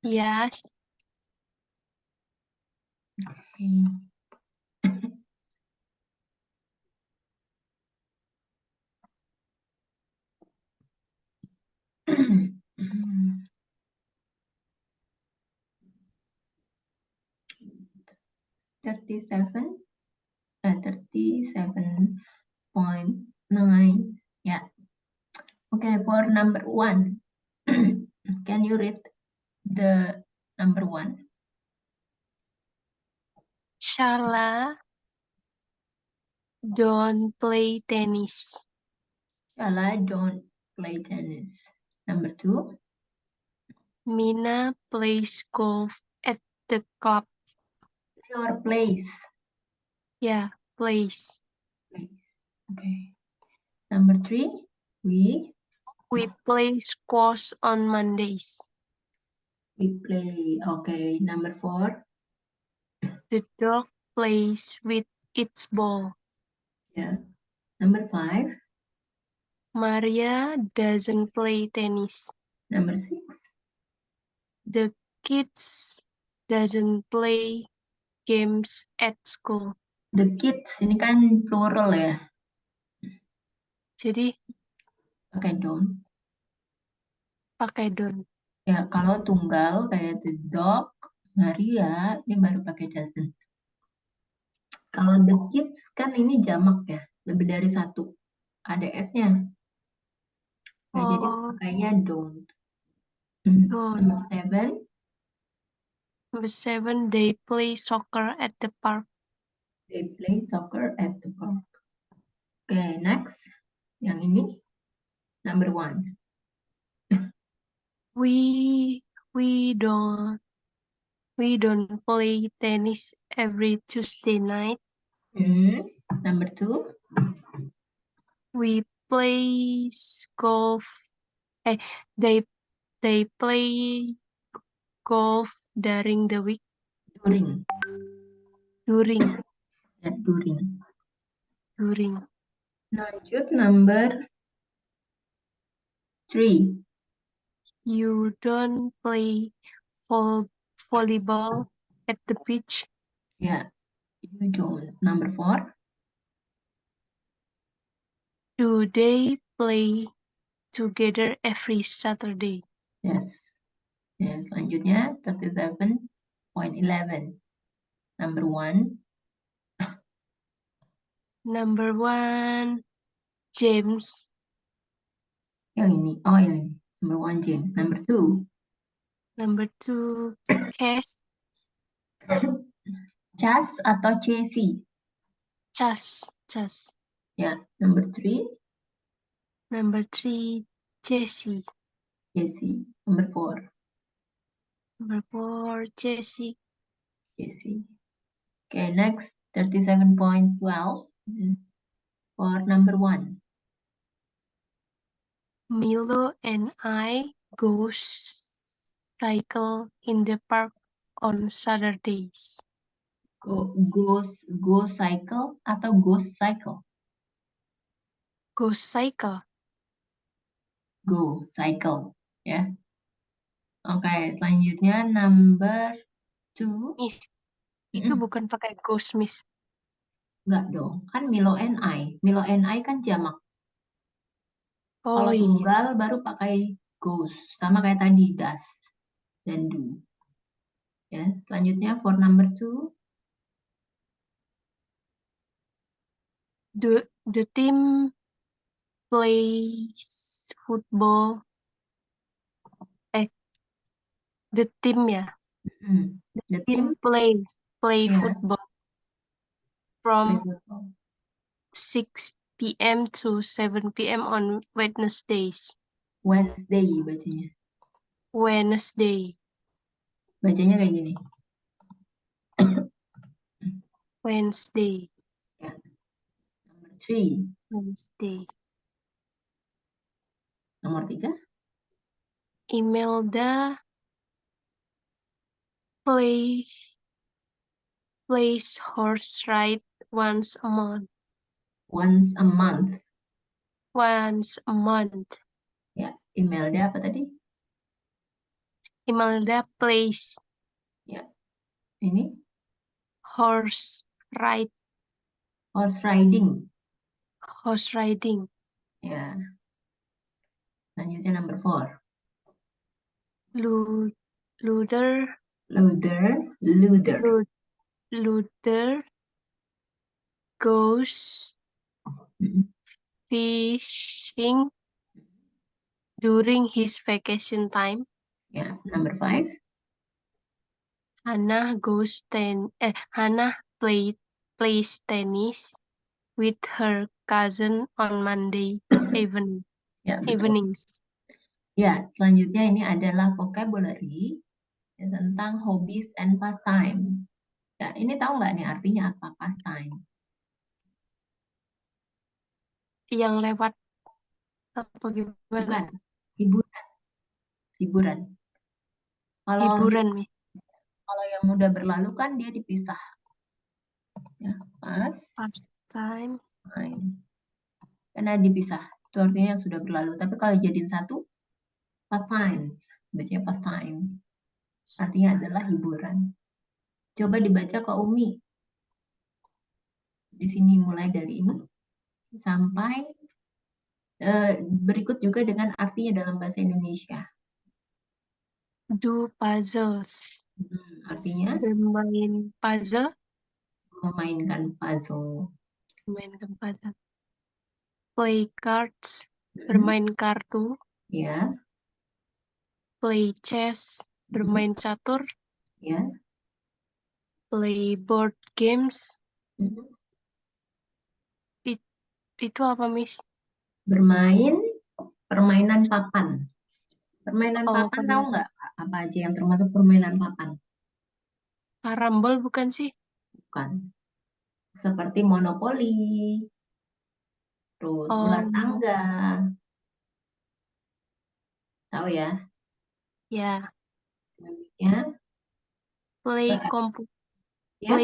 Yes. $37.9. Yeah. Okay, for number 1. Can you read the number 1? Shala don't play tennis. Shala don't play tennis. Number 2. Mina plays golf at the club. Your place. Yeah, plays. Okay. Number 3. We play squash on Mondays. play. Okay. Number 4. The dog plays with its ball. Yeah. Number 5. Maria doesn't play tennis. Number 6. The kids doesn't play games at school. The kids ini kan plural ya. Jadi Pakai don't. pakai don't. Ya, kalau tunggal kayak the dog, Maria, ini baru pakai doesn't. Kalau the kids kan ini jamak ya, lebih dari satu. Ada S-nya. Nah, jadi pakainya don't. Don't. Number 7. Number 7, they play soccer at the park. They play soccer at the park. Oke, next. Yang ini, number 1. We don't play tennis every Tuesday night. Number 2. We play golf. They play golf during the week. During. Ya, during. Lanjut number 3. You don't play volleyball at the beach. Ya, you don't. Number 4. Do they play together every Saturday? Yes. Ya, selanjutnya 37.11. Number 1. Number 1, James. Yang ini. Oh, yang ini. Number 1, James. Number 2. Number 2, Cass. Chas atau Chessy? Chas. Ya, number 3. Number 3, Jessie. Jessie. Number 4. Number 4, Jessie. Jessie. Okay, next 37.12 for number 1. Milo and I go cycle in the park on Saturdays. Go cycle atau ghost cycle? Go cycle. Go cycle, ya. Oke, selanjutnya number 2. Miss, itu bukan pakai ghost, Miss. Enggak dong, kan Milo and I. Milo and I kan jamak. Oh Kalau iya. tunggal baru pakai goes, sama kayak tadi does dan do. Ya, selanjutnya for number 2. The team plays football. The team ya. The Team team play yeah, football play from football. 6 p.m. to 7 p.m. on Wednesdays. Wednesday bacanya. Wednesday. Bacanya kayak gini. Wednesday. Ya. Number 3. Wednesday. Nomor 3. Imelda plays horse ride once a month. Once a month. Once a month. Ya, Imelda apa tadi? Imelda plays Ya, ini horse ride, horse riding. horse riding. Ya, selanjutnya number 4. Lu- Luther, Luther. Lu- Luther goes Mm, fishing during his vacation time. Ya, number 5. Hannah plays tennis with her cousin on Monday Ya, betul. evenings. Ya, selanjutnya ini adalah vocabulary ya, tentang hobbies and pastime. Ya, ini tahu nggak nih artinya apa pastime? Yang lewat apa gimana? Bukan, hiburan. Hiburan. Kalau Hiburan nih. kalau yang udah berlalu kan dia dipisah. Ya, Pastime. pastime. Karena dipisah. Itu artinya yang sudah berlalu. Tapi kalau jadiin satu, pastimes. Bacanya pastimes. Artinya adalah hiburan. Coba dibaca ke Umi. Di sini mulai dari ini sampai berikut juga dengan artinya dalam bahasa Indonesia. Do puzzles. Artinya Bermain puzzle. memainkan puzzle. Memainkan puzzle. Play cards. Hmm, Bermain kartu. Ya, Play chess. Bermain catur. ya. Play board games. Hmm. Itu apa, Miss? Bermain permainan papan. Permainan Oh, papan tahu nggak apa aja yang termasuk permainan papan? karambol bukan sih? Bukan. Seperti monopoli, terus ular Oh, tangga. Tahu ya? ya. Selanjutnya, Play eh, ya.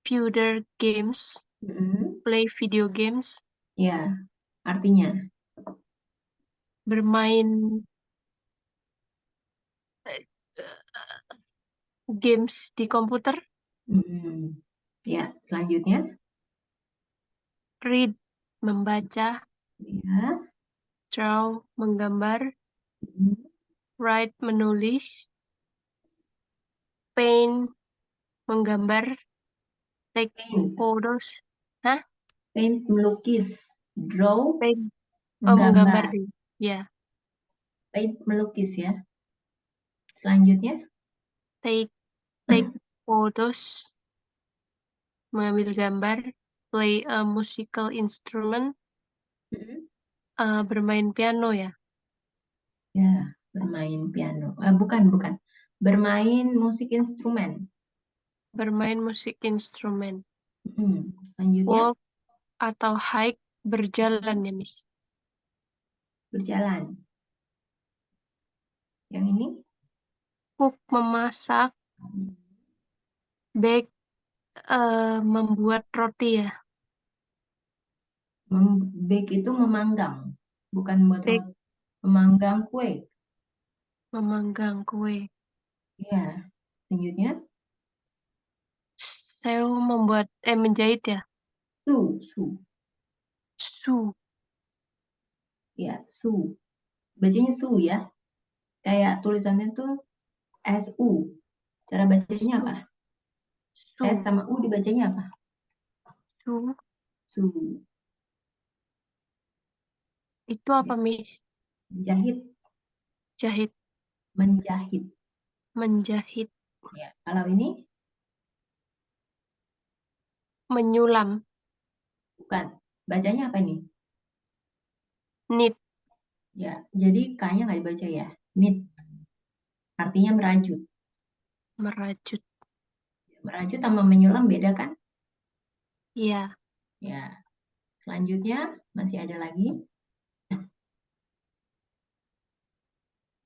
computer games. Mm, Play video games. ya, artinya. Bermain eh, games di komputer. Mm, ya, selanjutnya. Read, membaca. Ya. Draw, menggambar. Mm, Write, menulis. Paint, menggambar. Take Paint. photos. Hah? Paint melukis. Draw Paint. Oh, menggambar menggambar. deh. Ya. Paint melukis ya. Selanjutnya. Take photos. Mengambil gambar. Play a musical instrument. Mm, Bermain piano ya. Ya, bermain piano. Bukan. Bermain musik instrumen. Bermain musik instrumen. Selanjutnya, Walk atau hike, berjalan ya, Miss. berjalan. Yang ini, Cook, memasak. Bake, membuat roti ya. bake itu memanggang, bukan buat Bake, roti. Memanggang kue. memanggang kue. Ya, selanjutnya, Sew, menjahit ya. su. Su, Ya, su. Bacanya su ya. Kayak tulisannya tuh SU. Cara bacanya apa? S su, sama U dibacanya apa? su. Su. Itu apa, Ya, Miss? menjahit. Jahit, Menjahit. menjahit. Ya, kalau ini Menyulam. bukan. Bacanya apa nih? Knit, Ya, jadi kayaknya nggak dibaca ya. Knit. Artinya merajut. merajut. Merajut sama menyulam beda kan? Ya. Ya, selanjutnya masih ada lagi.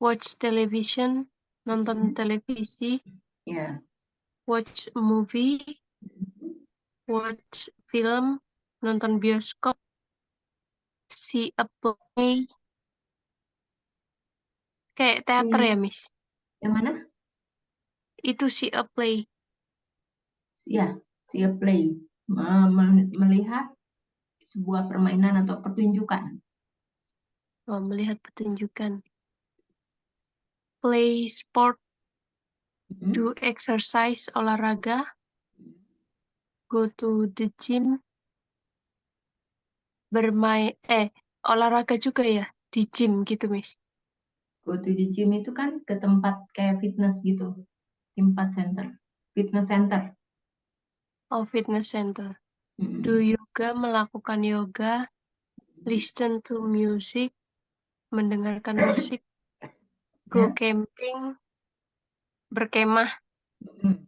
Watch television, nonton Mhm. televisi. Ya. Watch a movie, watch film, nonton bioskop. See a play, Kayak teater ya, Miss? Yang mana? Itu see a play. Ya, see a play. Melihat sebuah permainan atau pertunjukan. Oh, melihat pertunjukan. Play sport, Hmm. do exercise, olahraga, go to the gym, bermain, olahraga juga ya, di gym gitu, Miss. Go to the gym itu kan ke tempat kayak fitness gitu. Tempat center. Fitness center. Oh, fitness center. Hmm. Do yoga, melakukan yoga, listen to music, mendengarkan musik, go Ya. camping, berkemah, Hmm.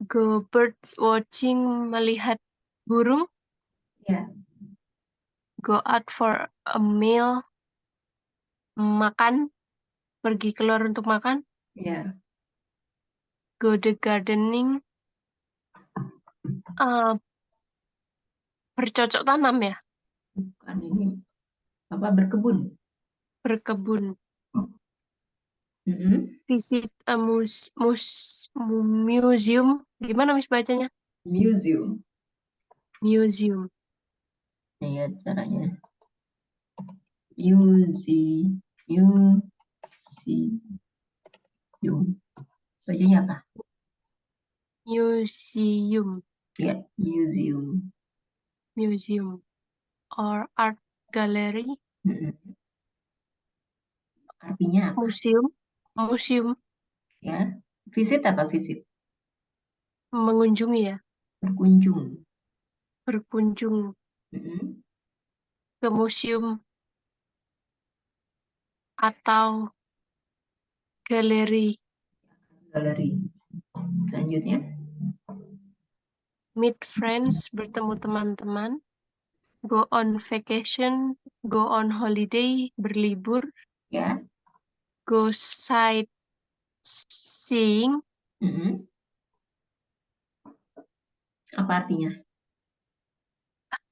go bird watching, melihat burung, Ya. go out for a meal, makan, pergi keluar untuk makan, Ya. go the gardening, eh, bercocok tanam ya, Bukan ini. Apa berkebun? berkebun, Hmm. visit a museum, gimana Miss bacanya? Museum. Museum, Ya, caranya. Museum. Museum. Bacanya apa? museum, Ya, museum. museum, or art gallery, Hmm. Artinya apa? museum, museum, Ya. Visit apa visit? mengunjungi ya, Berkunjung. berkunjung Hmm. ke museum atau galeri, Galeri. Selanjutnya. meet friends, bertemu teman-teman, go on vacation, go on holiday, berlibur, Ya. go sightseeing, Hmm. Apa artinya?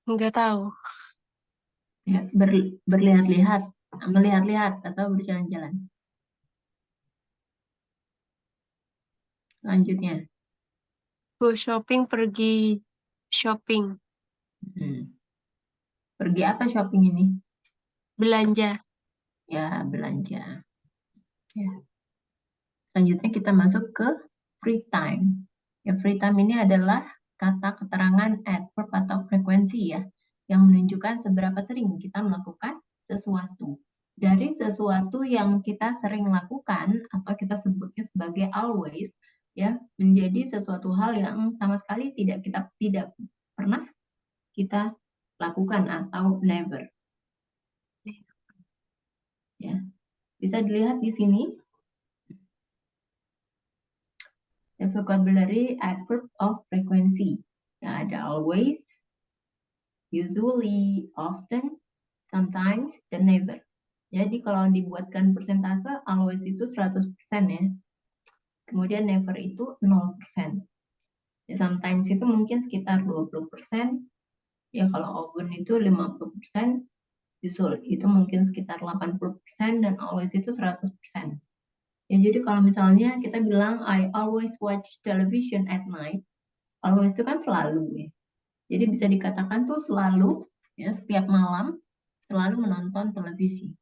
nggak tahu, Ya, berlihat-lihat, melihat-lihat atau berjalan-jalan. Selanjutnya. go shopping, pergi shopping, Hmm. Pergi apa shopping ini? belanja, Ya, belanja. Ya. Selanjutnya kita masuk ke free time. Ya, free time ini adalah kata keterangan adverb atau frekuensi ya, yang menunjukkan seberapa sering kita melakukan sesuatu. Dari sesuatu yang kita sering lakukan atau kita sebutnya sebagai always, ya, menjadi sesuatu hal yang sama sekali tidak pernah kita lakukan atau never. Ya, bisa dilihat di sini. Vocabulary adverb of frequency. Yang ada always, usually, often, sometimes, dan never. Jadi kalau dibuatkan persentase, always itu 100% ya. Kemudian never itu 0%. Ya, sometimes itu mungkin sekitar 20%. Ya kalau often itu 50%. Usually itu mungkin sekitar 80%. Dan always itu 100%. Ya, jadi kalau misalnya kita bilang I always watch television at night, always itu kan selalu ya. Jadi bisa dikatakan tuh selalu ya setiap malam selalu menonton televisi.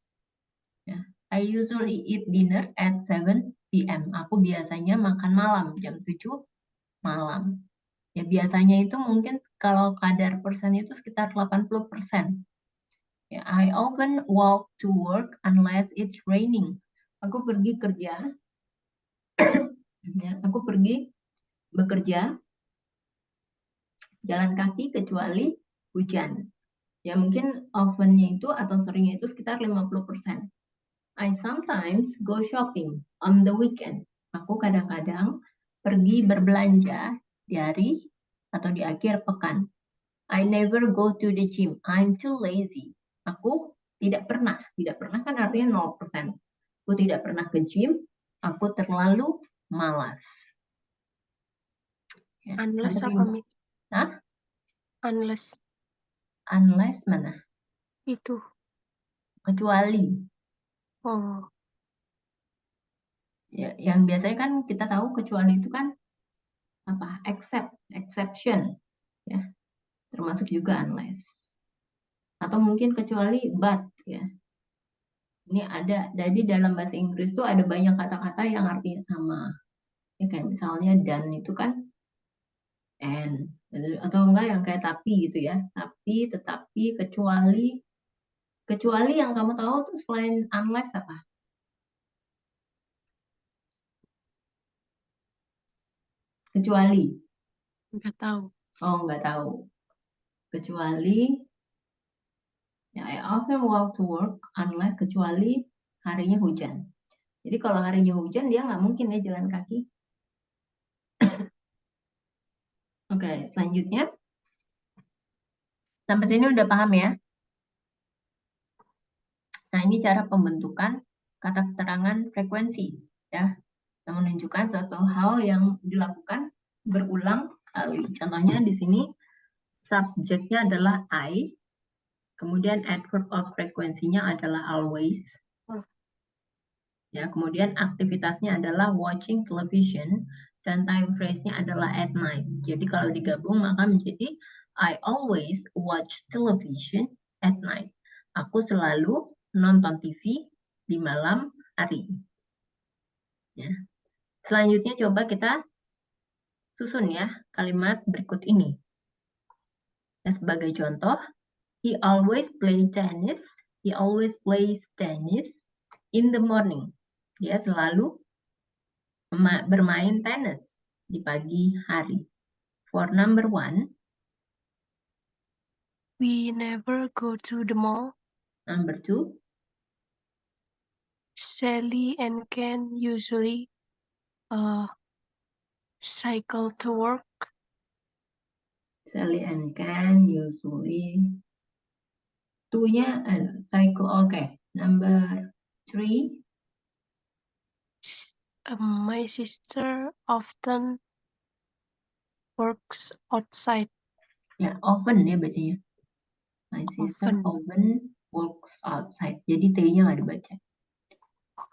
Ya. I usually eat dinner at 7 p.m. Aku biasanya makan malam jam 7 malam. Ya biasanya itu mungkin kalau kadar persen itu sekitar 80%. Ya, I often walk to work unless it's raining. Aku pergi kerja, ya, aku pergi bekerja jalan kaki kecuali hujan. Ya mungkin often-nya itu atau seringnya itu sekitar 50%. I sometimes go shopping on the weekend. Aku kadang-kadang pergi berbelanja di hari atau di akhir pekan. I never go to the gym. I'm too lazy. Aku tidak pernah kan artinya 0%. Aku tidak pernah ke gym, aku terlalu malas. Ya, unless sampai apa sini. Miss? Hah? Unless Unless mana? itu kecuali. Oh, Ya, yang biasanya kan kita tahu kecuali itu kan apa? Exception, ya, termasuk juga unless. Atau mungkin kecuali but, ya. Ini ada, jadi dalam bahasa Inggris tuh ada banyak kata-kata yang artinya sama. Ya kayak misalnya dan itu kan and, atau enggak yang kayak tapi gitu ya. Tapi, tetapi, kecuali yang kamu tahu tuh selain unless apa? Kecuali. nggak tahu. Oh, nggak tahu. Kecuali, ya, I often walk to work unless kecuali harinya hujan. Jadi kalau harinya hujan dia nggak mungkin ya jalan kaki. Oke, selanjutnya. Sampai sini udah paham ya? Nah, ini cara pembentukan kata keterangan frekuensi, ya. Yang menunjukkan suatu hal yang dilakukan berulang kali. Contohnya di sini subjeknya adalah I, kemudian adverb of frekuensinya adalah always. Ya, kemudian aktivitasnya adalah watching television dan time phrase-nya adalah at night. Jadi kalau digabung maka menjadi I always watch television at night. Aku selalu nonton TV di malam hari. Ya. Selanjutnya coba kita susun ya kalimat berikut ini. Ya, sebagai contoh, he always plays tennis in the morning. Dia selalu bermain tenis di pagi hari. For number one, We never go to the mall. number two, Sally and Ken usually cycle to work. Sally and Ken usually. Two-nya cycle, okay. Number three, My sister often works outside. ya often ya bacanya. My sister often works outside. Jadi T-nya nggak dibaca.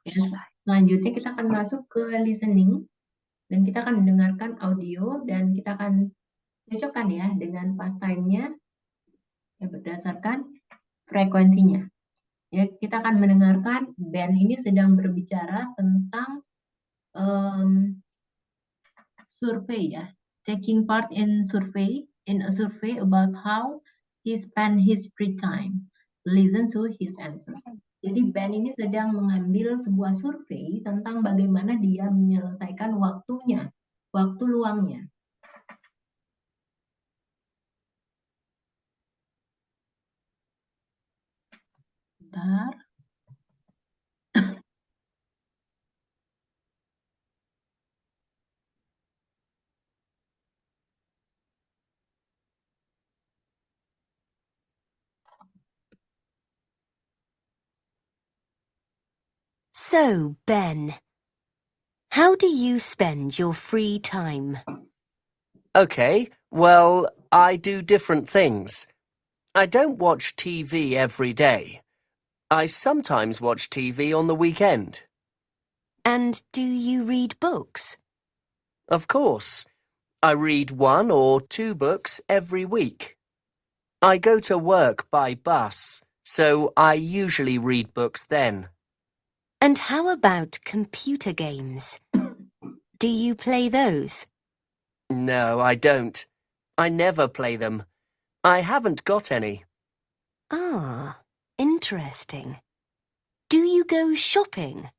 Ya, selanjutnya kita akan masuk ke listening dan kita akan mendengarkan audio dan kita akan cocokkan ya dengan pastime-nya ya, berdasarkan frekuensinya. Ya, kita akan mendengarkan Ben ini sedang berbicara tentang survei ya, taking part in a survey about how he spend his free time. Listen to his answer. Jadi Ben ini sedang mengambil sebuah survei tentang bagaimana dia menyelesaikan waktunya, waktu luangnya. Bentar. So, Ben, how do you spend your free time? Okay, well, I do different things. I don't watch TV every day. I sometimes watch TV on the weekend. And do you read books? Of course, I read 1 or 2 books every week. I go to work by bus, so I usually read books then. And how about computer games? Do you play those? No, I don't. I never play them. I haven't got any. Ah, interesting. Do you go shopping?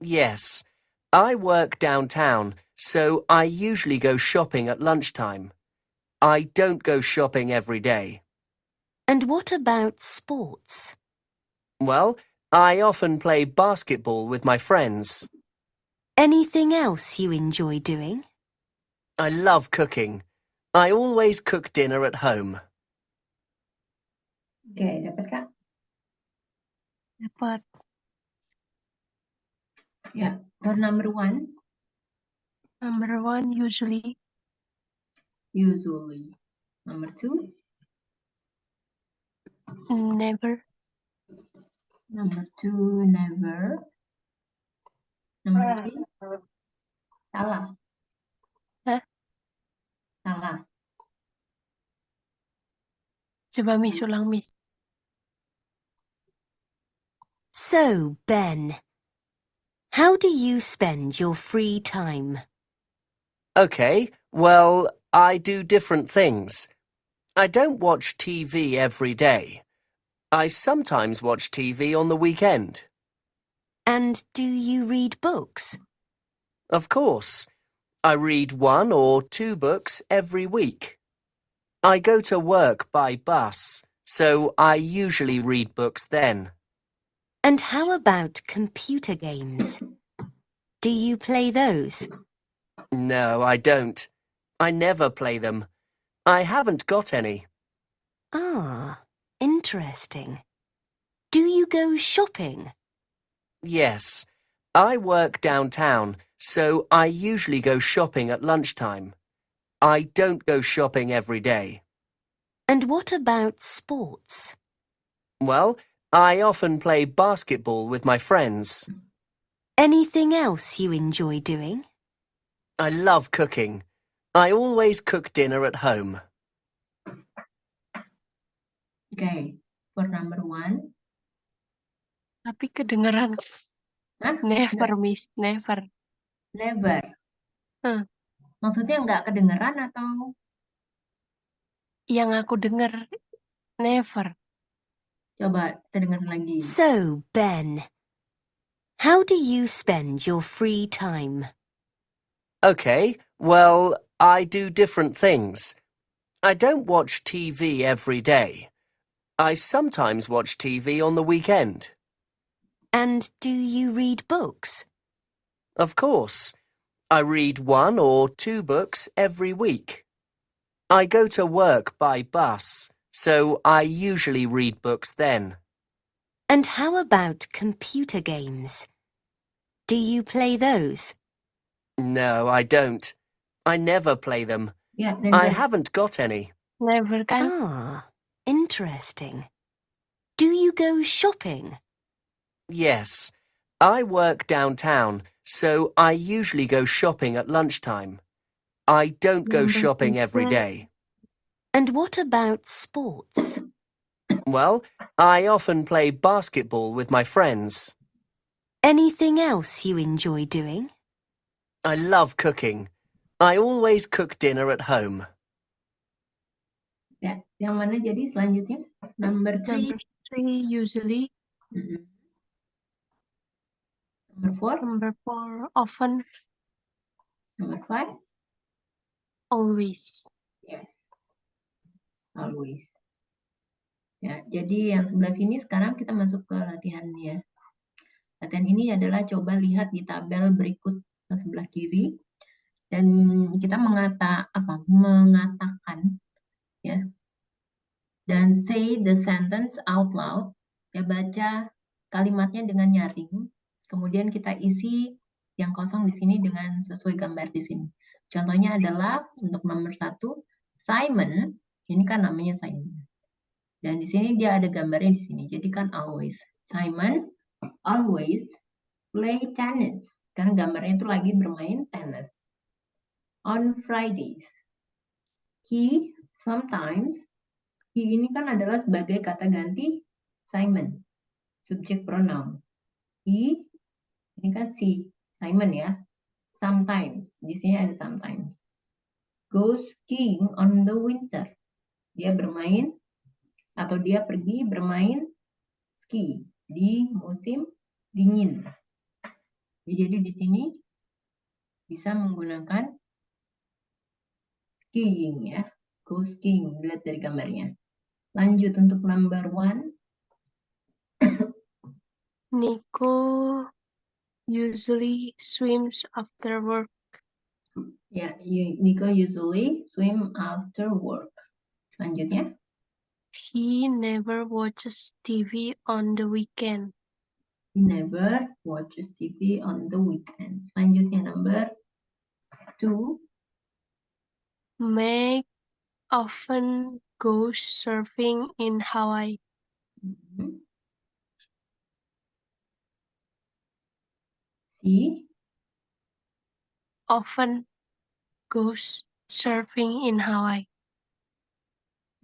Yes, I work downtown, so I usually go shopping at lunchtime. I don't go shopping every day. And what about sports? Well, I often play basketball with my friends. Anything else you enjoy doing? I love cooking. I always cook dinner at home. Oke, dapat Kak? Dapat. Ya, for number one. Number one, usually. Usually. Number two. Never. Number 2, never. Number 3, salah. Hah? Salah. Coba Miss ulang, Miss. So, Ben, how do you spend your free time? Okay, well, I do different things. I don't watch TV every day. I sometimes watch TV on the weekend. And do you read books? Of course, I read 1 or 2 books every week. I go to work by bus, so I usually read books then. And how about computer games? Do you play those? No, I don't. I never play them. I haven't got any. Ah, interesting. Do you go shopping? Yes, I work downtown, so I usually go shopping at lunchtime. I don't go shopping every day. And what about sports? Well, I often play basketball with my friends. Anything else you enjoy doing? I love cooking. I always cook dinner at home. Okay, for number 1. Tapi kedengeran. Hah? Never, Miss. Never. Never. Maksudnya nggak kedengeran atau? Yang aku denger, never. Coba kita dengar lagi. So, Ben, how do you spend your free time? Okay, well, I do different things. I don't watch TV every day. I sometimes watch TV on the weekend. And do you read books? Of course, I read 1 or 2 books every week. I go to work by bus, so I usually read books then. And how about computer games? Do you play those? No, I don't. I never play them. Ya, I never. haven't got any. Never kan? Ah, interesting. Do you go shopping? Yes, I work downtown, so I usually go shopping at lunchtime. I don't go Number shopping every 3. day. And what about sports? Well, I often play basketball with my friends. Anything else you enjoy doing? I love cooking. I always cook dinner at home. Ya, yang mana jadi selanjutnya? Number 3. Number 3, usually. Number 4. Number 4, often. Number 5. Always. Yes. Always. Ya, jadi yang sebelah sini sekarang kita masuk ke latihannya. Latihan ini adalah coba lihat di tabel berikut yang sebelah kiri dan kita mengatakan ya. Dan say the sentence out loud. Ya, baca kalimatnya dengan nyaring. Kemudian kita isi yang kosong di sini dengan sesuai gambar di sini. Contohnya adalah untuk nomor 1, Simon. Ini kan namanya Simon. Dan di sini dia ada gambarnya di sini. Jadi kan always. Simon always play tennis. Karena gambarnya itu lagi bermain tenis. On Fridays. He sometimes. He ini kan adalah sebagai kata ganti Simon. Subjek pronoun. He ini kan si Simon ya. Sometimes. Di sini ada sometimes. Go skiing on the winter. Dia bermain atau dia pergi bermain ski di musim dingin. Jadi di sini bisa menggunakan skiing ya. Go skiing, lihat dari gambarnya. Lanjut untuk number 1. Nico usually swims after work. Ya, Nico usually swim after work. Selanjutnya. He never watches TV on the weekend. He never watches TV on the weekends. Selanjutnya number 2. Meg often goes surfing in Hawaii. She often goes surfing in Hawaii.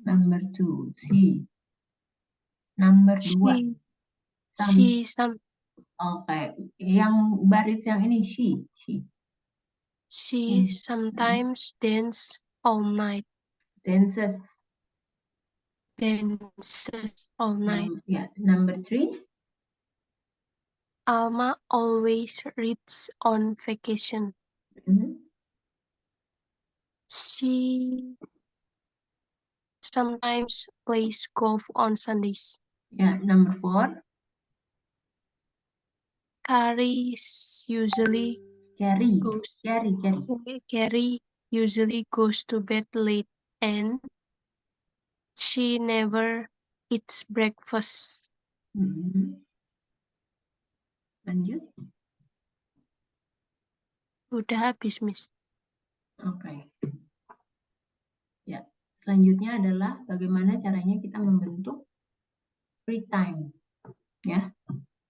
number 2. She number 2. She Oke, yang baris yang ini she. sometimes dances all night. Dances. Dances all night. Number 3. Alma always reads on vacation. She sometimes plays golf on Sundays. Number 4. Carrie usually goes to bed late and she never eats breakfast. Lanjut. Udah habis, Miss. Oke. Selanjutnya adalah bagaimana caranya kita membentuk free time.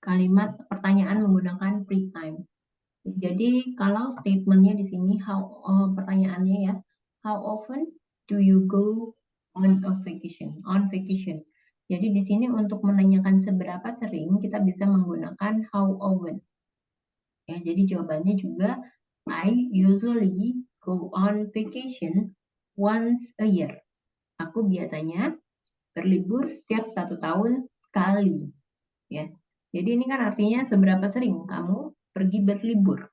Kalimat pertanyaan menggunakan free time. Jadi kalau statementnya di sini pertanyaannya ya, how often do you go on a vacation? On vacation. Jadi di sini untuk menanyakan seberapa sering kita bisa menggunakan how often. Jadi jawabannya juga I usually go on vacation once a year. Aku biasanya berlibur setiap 1 tahun sekali. Jadi ini kan artinya seberapa sering kamu pergi berlibur.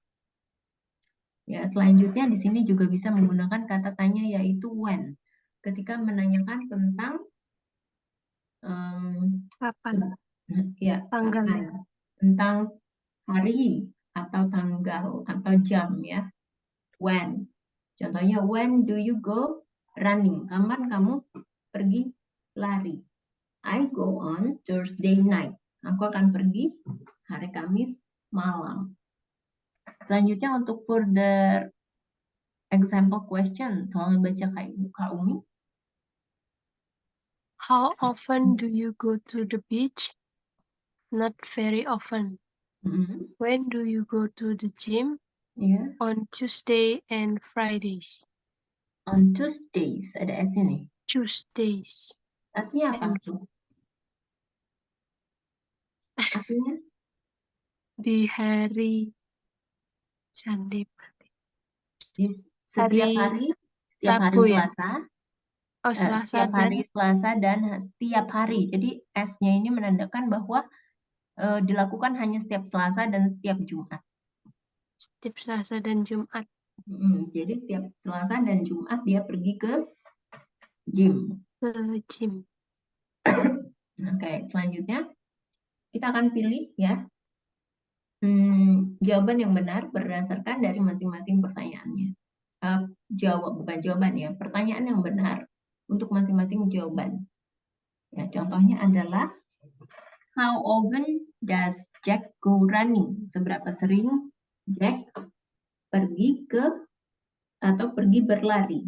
Selanjutnya di sini juga bisa menggunakan kata tanya yaitu when. Ketika menanyakan tentang Kapan? Kapan. Tentang hari atau tanggal atau jam ya. When. Contohnya when do you go running? Kapan kamu pergi lari? I go on Thursday night. Aku akan pergi hari Kamis malam. Selanjutnya untuk further example question, tolong baca Kak Umi. How often do you go to the beach? Not very often. When do you go to the gym? On Tuesday and Fridays. On Tuesdays, ada S ini. Tuesdays. Artinya apa tuh? Artinya? Di hari Sunday. Setiap hari Rabu, Selasa. Selasa Setiap hari Selasa dan setiap hari. Jadi S-nya ini menandakan bahwa dilakukan hanya setiap Selasa dan setiap Jumat. Setiap Selasa dan Jumat. Jadi setiap Selasa dan Jumat dia pergi ke gym. Oke, selanjutnya kita akan pilih ya jawaban yang benar berdasarkan dari masing-masing pertanyaannya. Bukan jawaban ya, pertanyaan yang benar untuk masing-masing jawaban. Contohnya adalah how often does Jack go running? Seberapa sering Jack pergi berlari?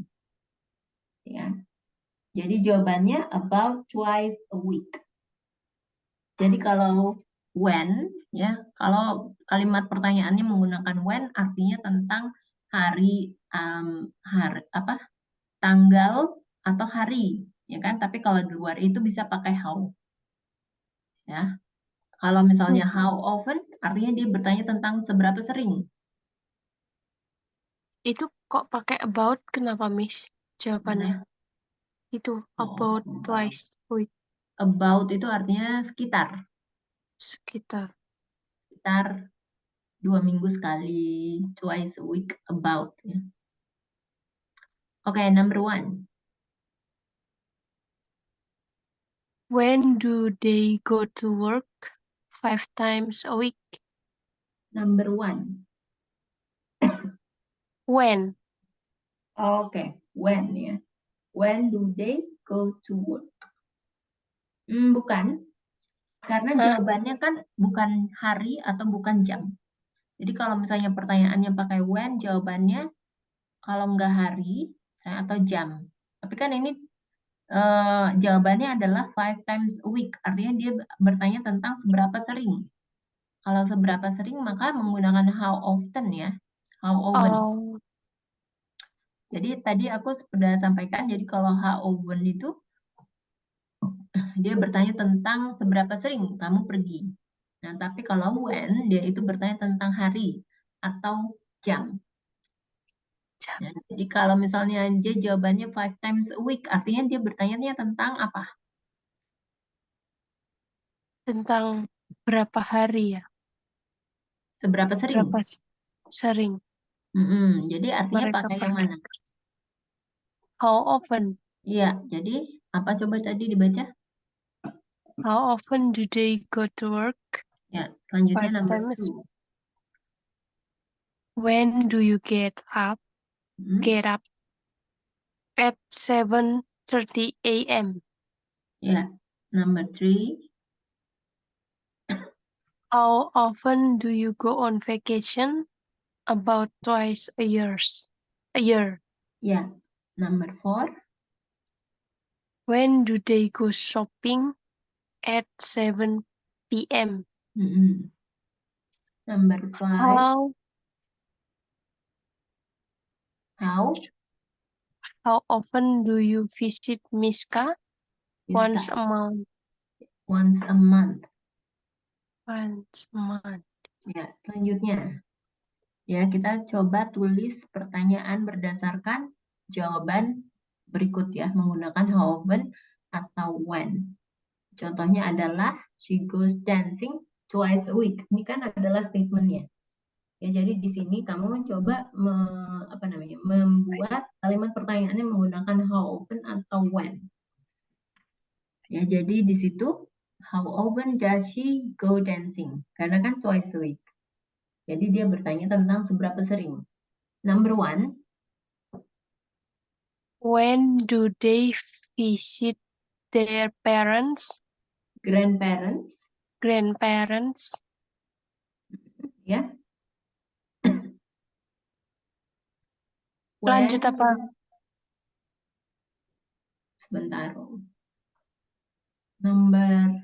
Jadi jawabannya about twice a week. Jadi kalau when kalau kalimat pertanyaannya menggunakan when artinya tentang hari tanggal atau hari, Tapi kalau di luar itu bisa pakai how. Kalau misalnya how often artinya dia bertanya tentang seberapa sering. Itu kok pakai about, kenapa Miss? Jawabannya. Itu about twice a week. About itu artinya sekitar. Sekitar 2 minggu sekali, twice a week, about. Oke, number 1. When do they go to work? 5 times a week. Number 1. When? Oke, when ya. When do they go to work? Bukan. Karena jawabannya kan bukan hari atau bukan jam. Jadi kalau misalnya pertanyaannya pakai when, jawabannya kalau nggak hari atau jam. Tapi kan ini jawabannya adalah 5 times a week. Artinya dia bertanya tentang seberapa sering. Kalau seberapa sering maka menggunakan how often ya. How often. Oh, Jadi tadi aku sudah sampaikan, jadi kalau how often itu dia bertanya tentang seberapa sering kamu pergi. Nah, tapi kalau when dia itu bertanya tentang hari atau jam. Nah, jadi kalau misalnya dia jawabannya 5 times a week, artinya dia bertanya tentang apa? tentang berapa hari ya? Seberapa sering? Berapa sering Jadi artinya mereka pakai yang pergi? mana? How often? Iya, jadi apa coba tadi dibaca? How often do they go to work? Ya, selanjutnya 5 number times. 2. When do you get up? Hmm, Get up at 7:30 a.m. Ya, number 3. How often do you go on vacation? About twice a year. Ya, number 4. When do they go shopping? At 7 p.m. Number 5. How How? often do you visit Miska? Once Bisa. a month. Once a month. Once a month. Ya, selanjutnya. Ya, kita coba tulis pertanyaan berdasarkan jawaban berikut ya, menggunakan how often atau when. Contohnya adalah she goes dancing twice a week. Ini kan adalah statementnya. Ya, jadi di sini kamu coba membuat kalimat pertanyaannya menggunakan how often atau when. Ya, jadi di situ how often does she go dancing? Karena kan twice a week. Jadi dia bertanya tentang seberapa sering. Number 1. When do they visit their parents? Grandparents. Grandparents? Ya. Lanjut When, apa? sebentar. Number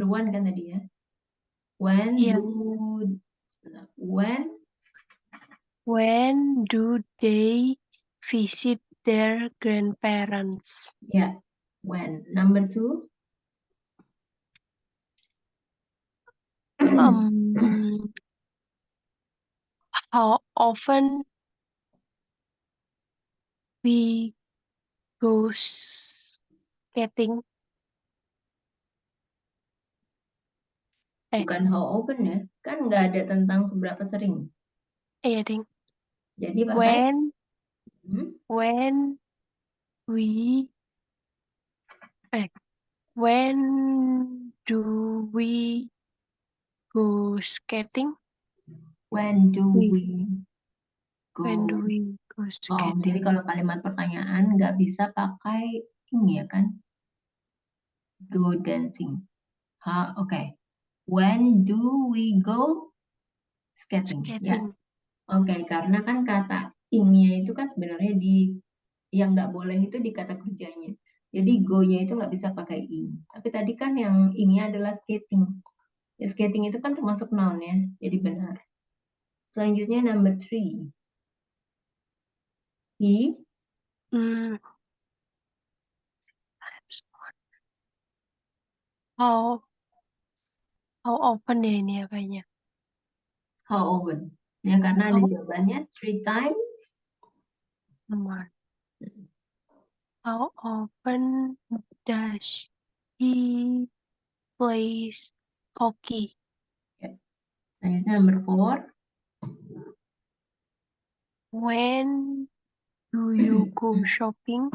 1 kan tadi ya. When Iya. When do they visit their grandparents? Ya. When. Number 2. How often we go skating? Bukan how often ya. Kan nggak ada tentang seberapa sering. Iya, ding. Jadi pakai When we when do we go skating? when do we go. When do we go Oh, jadi skating? kalau kalimat pertanyaan nggak bisa pakai ini ya kan? Go dancing. Oke. When do we go skating? Ya. Skating. Oke, karena kan kata ing-nya itu kan sebenarnya yang nggak boleh itu di kata kerjanya. Jadi go-nya itu nggak bisa pakai ing. Tapi tadi kan yang ing-nya adalah skating. Ya, skating itu kan termasuk noun ya, jadi benar. Selanjutnya number 3. He. How often ya ini ya kayaknya. How often? Ya, karena ada How jawabannya 3 times. How often does he plays hockey? Ya. Selanjutnya number 4. When do you go shopping?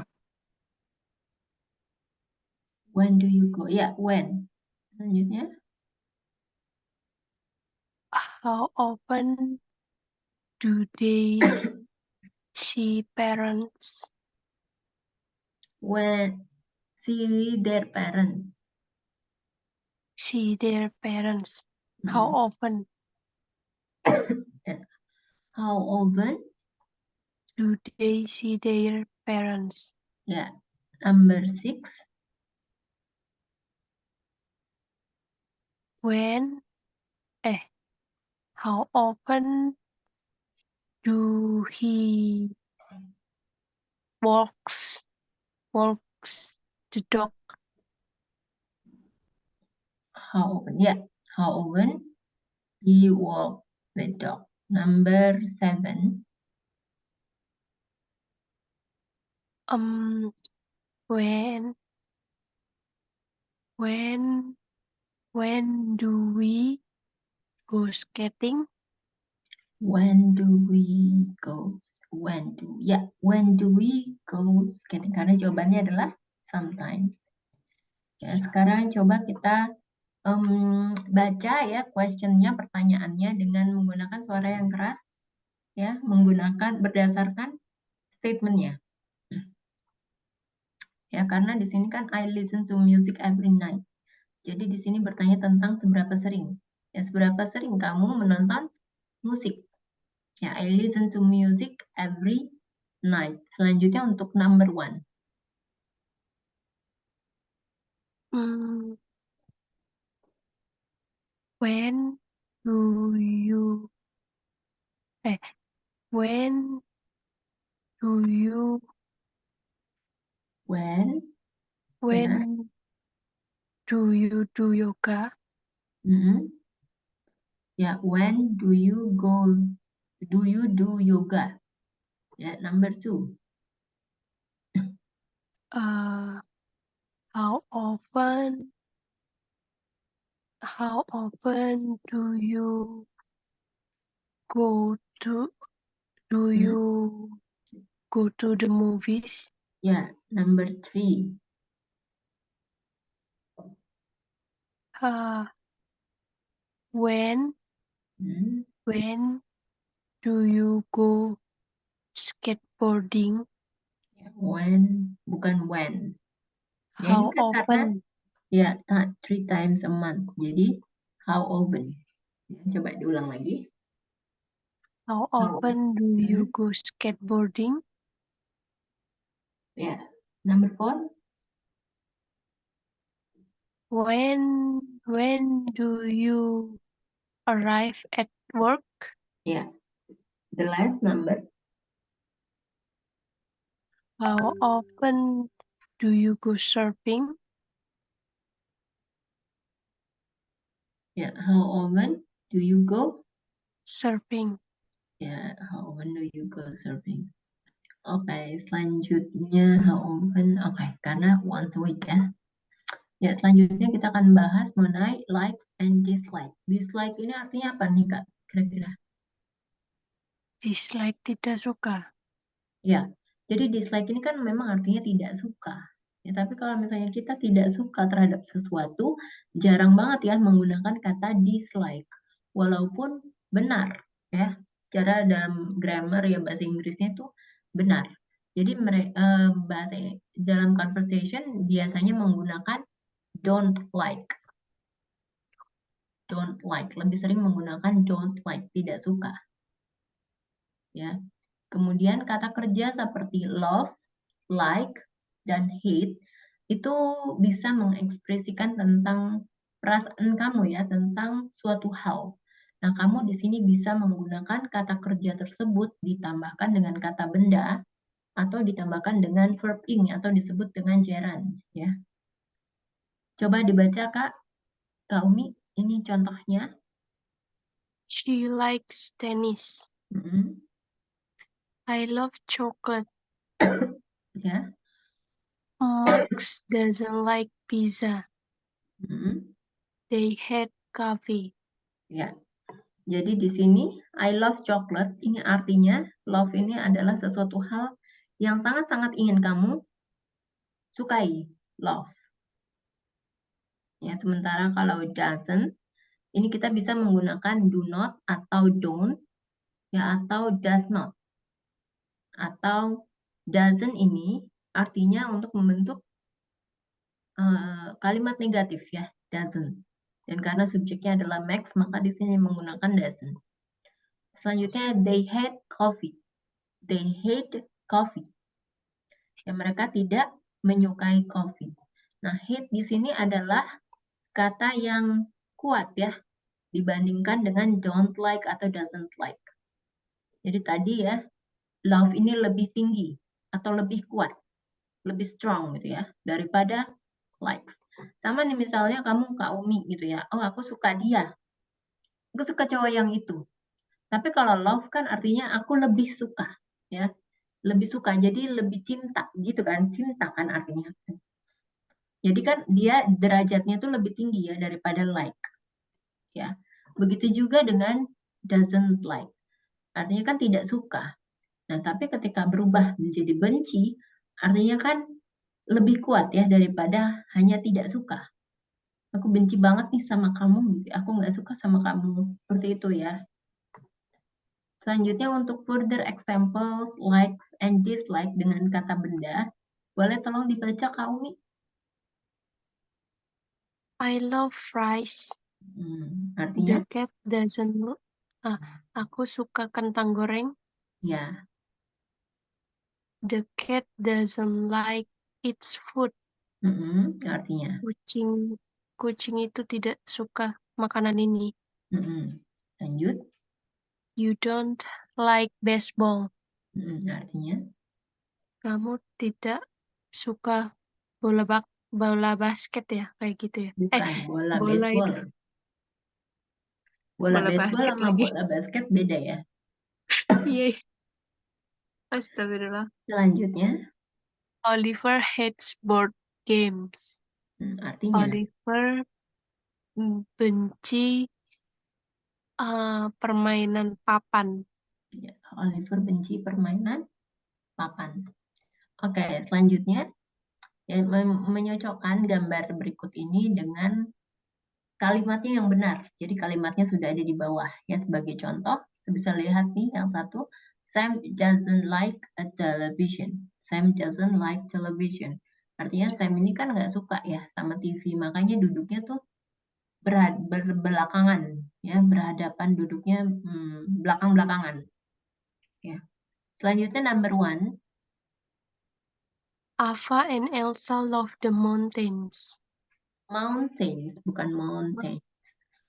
When do you go? Ya, when. Selanjutnya. How often do they see parents? When see their parents. See their parents. How often How often? do they see their parents? Ya, number 6. When How often do he walks the dog? How often? Yeah. How often he walk the dog? Number 7. When do we go skating? When do we go? When do we go skating? Karena jawabannya adalah sometimes. Ya, sekarang coba kita baca ya questionnya, pertanyaannya dengan menggunakan suara yang keras, ya, menggunakan berdasarkan statementnya. Ya, karena di sini kan I listen to music every night. Jadi di sini bertanya tentang seberapa sering. Ya, seberapa sering kamu menonton musik. Ya, I listen to music every night. Selanjutnya untuk number 1. When do you When do you do yoga? Ya, when do you do yoga? Ya, number 2. How often do you go to the movies? Ya, number 3. When do you go skateboarding? When, bukan when. Ya, How ini kan karena often? ya 3 times a month. Jadi how often? Ya, coba diulang lagi. How often do you go skateboarding? Ya, number 4. When do you arrive at work? Ya, the last number. How often do you go surfing? Ya, how often do you go? Surfing. Ya, how often do you go surfing? Oke, selanjutnya how often? Oke, karena once a week ya. Ya, selanjutnya kita akan bahas mengenai likes and dislike. Dislike ini artinya apa nih, Kak? Kira-kira? Dislike, tidak suka. Ya, jadi dislike ini kan memang artinya tidak suka. Ya, tapi kalau misalnya kita tidak suka terhadap sesuatu, jarang banget ya menggunakan kata dislike. Walaupun benar, ya, secara dalam grammar ya bahasa Inggrisnya itu benar. Jadi bahasa dalam conversation biasanya menggunakan don't like. Don't like. Lebih sering menggunakan don't like, tidak suka. Ya. Kemudian kata kerja seperti love, like, dan hate itu bisa mengekspresikan tentang perasaan kamu ya, tentang suatu hal. Nah, kamu di sini bisa menggunakan kata kerja tersebut ditambahkan dengan kata benda atau ditambahkan dengan verb ing atau disebut dengan gerunds ya. Coba dibaca Kak Umi, ini contohnya. She likes tennis. I love chocolate. Ya. Max doesn't like pizza. They hate coffee. Ya. Jadi di sini I love chocolate ini artinya love ini adalah sesuatu hal yang sangat-sangat ingin kamu sukai, love. Ya, sementara kalau doesn't ini kita bisa menggunakan do not atau don't ya atau does not. Atau doesn't ini artinya untuk membentuk kalimat negatif ya, doesn't. Dan karena subjeknya adalah Max, maka di sini menggunakan doesn't. Selanjutnya, they hate coffee. They hate coffee. Ya, mereka tidak menyukai kopi. Nah, hate di sini adalah kata yang kuat ya. dibandingkan dengan don't like atau doesn't like. Jadi tadi ya, love ini lebih tinggi atau lebih kuat, lebih strong gitu ya, daripada likes. Sama nih misalnya kamu Kak Umi gitu ya, oh aku suka dia, aku suka cowok yang itu. Tapi kalau love kan artinya aku lebih suka, ya, lebih suka, jadi lebih cinta gitu kan, cinta kan artinya. Jadi kan dia derajatnya tuh lebih tinggi ya daripada like, ya. Begitu juga dengan doesn't like, artinya kan tidak suka. Nah, tapi ketika berubah menjadi benci, artinya kan lebih kuat ya daripada hanya tidak suka. Aku benci banget nih sama kamu, gitu. Aku nggak suka sama kamu. Seperti itu ya. Selanjutnya untuk further examples, likes and dislike dengan kata benda, boleh tolong dibaca Kak Umi? I love fries. Artinya? The cat doesn't aku suka kentang goreng. Ya. The cat doesn't like its food. Artinya? Kucing itu tidak suka makanan ini. Lanjut. You don't like baseball. Artinya? Kamu tidak suka bola basket ya, kayak gitu ya. Bukan, bola bola baseball. itu. Bola Bola baseball basket sama lagi. bola basket beda ya. Iya. Astagfirullah. Selanjutnya. Oliver hates board games. Artinya? Oliver benci permainan papan. Ya, Oliver benci permainan papan. Oke, selanjutnya ya, menyocokkan gambar berikut ini dengan kalimatnya yang benar. Jadi kalimatnya sudah ada di bawah. Ya, sebagai contoh, kita bisa lihat nih yang satu, Sam doesn't like a television. Sam doesn't like television. Artinya Sam ini kan nggak suka ya sama TV, makanya duduknya tuh berbelakangan, ya, berhadapan duduknya belakang-belakangan. Ya. Selanjutnya number 1. Ava and Elsa love the mountains. Mountains, bukan mountain.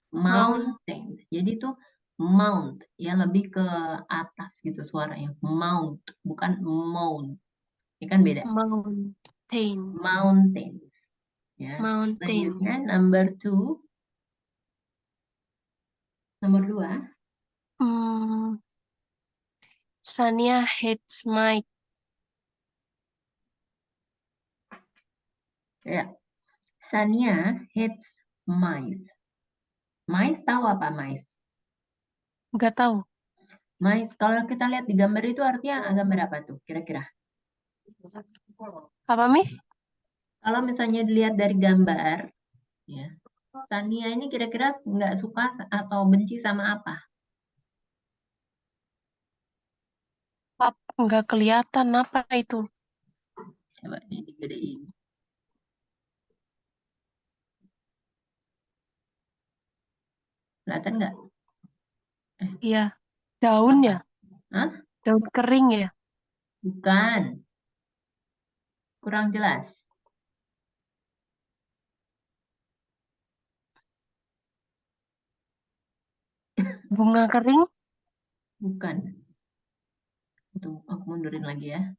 Mountains. Jadi itu mount, ya lebih ke atas gitu suaranya. Mount, bukan mount. Ini kan beda. Mountains. Mountains. Ya. Mountains. Selanjutnya number 2. Nomor 2. Sania hates Mike. Ya. Sania hates mice. Mice tahu apa mice? Nggak tahu. Mice, kalau kita lihat di gambar itu artinya gambar apa tuh kira-kira? Apa, Miss? Kalau misalnya dilihat dari gambar, ya, Sania ini kira-kira nggak suka atau benci sama apa? Nggak kelihatan apa itu. Coba ini digedein. Kelihatan nggak? Iya. Daun ya? Hah? Daun kering ya? Bukan. Kurang jelas. Bunga kering? Bukan. Tuh, aku mundurin lagi ya.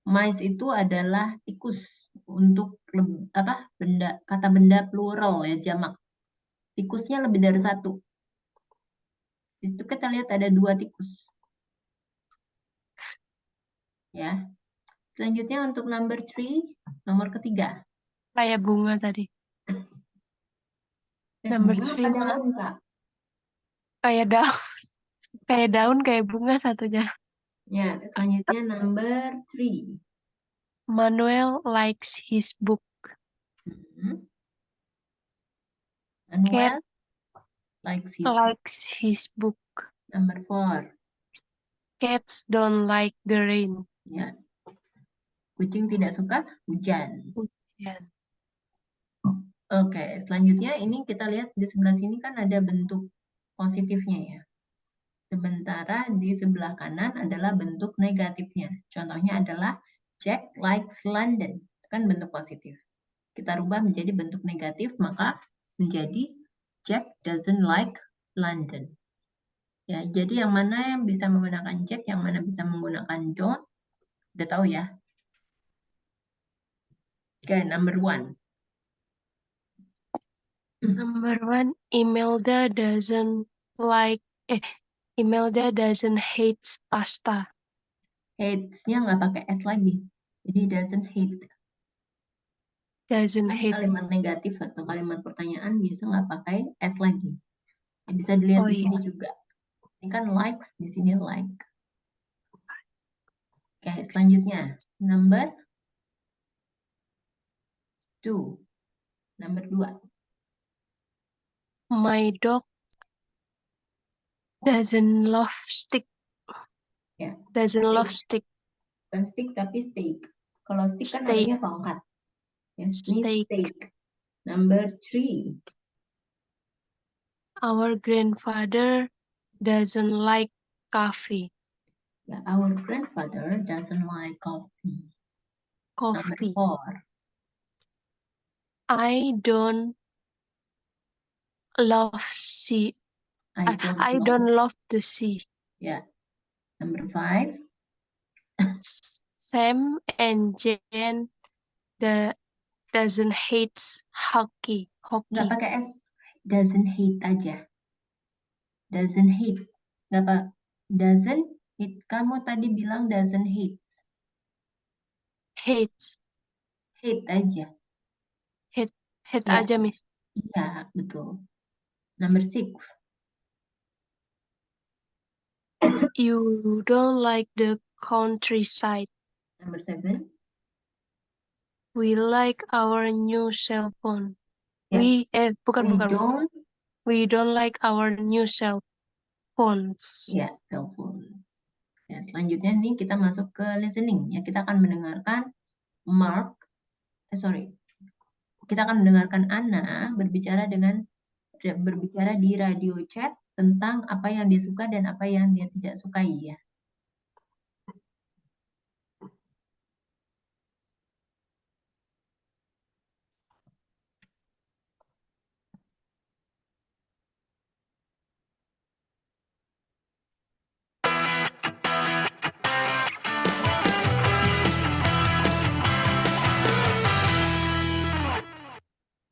Mice itu adalah tikus untuk apa? Kata benda plural ya, jamak. Tikusnya lebih dari 1. Di situ kita lihat ada 2 tikus. Ya. Selanjutnya untuk number 3, nomor ketiga. Kayak bunga tadi. Number 3 daun, Kak? kayak daun. Kayak daun, kayak bunga satunya. Ya, selanjutnya number 3. Manuel likes his book. Manuel Cat likes his book. Number 4. Cats don't like the rain. Ya. Kucing tidak suka hujan. Hujan. Oke, selanjutnya ini kita lihat di sebelah sini kan ada bentuk positifnya ya. Sementara di sebelah kanan adalah bentuk negatifnya. Contohnya adalah Jack likes London. Itu kan bentuk positif. Kita rubah menjadi bentuk negatif, maka menjadi Jack doesn't like London. Ya, jadi yang mana yang bisa menggunakan Jack, yang mana bisa menggunakan don't, udah tahu ya. Oke, number 1. Number 1, Imelda doesn't hate pasta. Hates-nya nggak pakai S lagi. Jadi doesn't hate. Doesn't Kan hate. kalimat negatif atau kalimat pertanyaan biasa nggak pakai S lagi. Ya, bisa dilihat di sini juga. Ini kan likes, di sini like. Oke, selanjutnya. Number 2. Number 2. My dog doesn't love stick. Ya. Doesn't love stick. Bukan stick tapi steak. Kalau stick kan Steak. artinya tongkat. Ya, ini Steak. steak. Number 3. Our grandfather doesn't like coffee. Ya, our grandfather doesn't like coffee. Number 4. I don't love sea. I don't love the sea. Ya. Number 5. Sam and Jen doesn't hate hockey. Nggak pakai S. Doesn't hate aja. Doesn't hate. Nggak pak. Doesn't hate. Kamu tadi bilang doesn't hate. Hates. Hate aja. Hate Ya. aja, Miss. Iya, betul. Number 6. You don't like the countryside. Number 7. We like our new cell phone. Ya. Bukan. Don't. We don't like our new cell phones. Ya, cell phone. Ya, selanjutnya nih kita masuk ke listening. Ya, kita akan mendengarkan Kita akan mendengarkan Anna berbicara di radio chat tentang apa yang dia suka dan apa yang dia tidak sukai ya.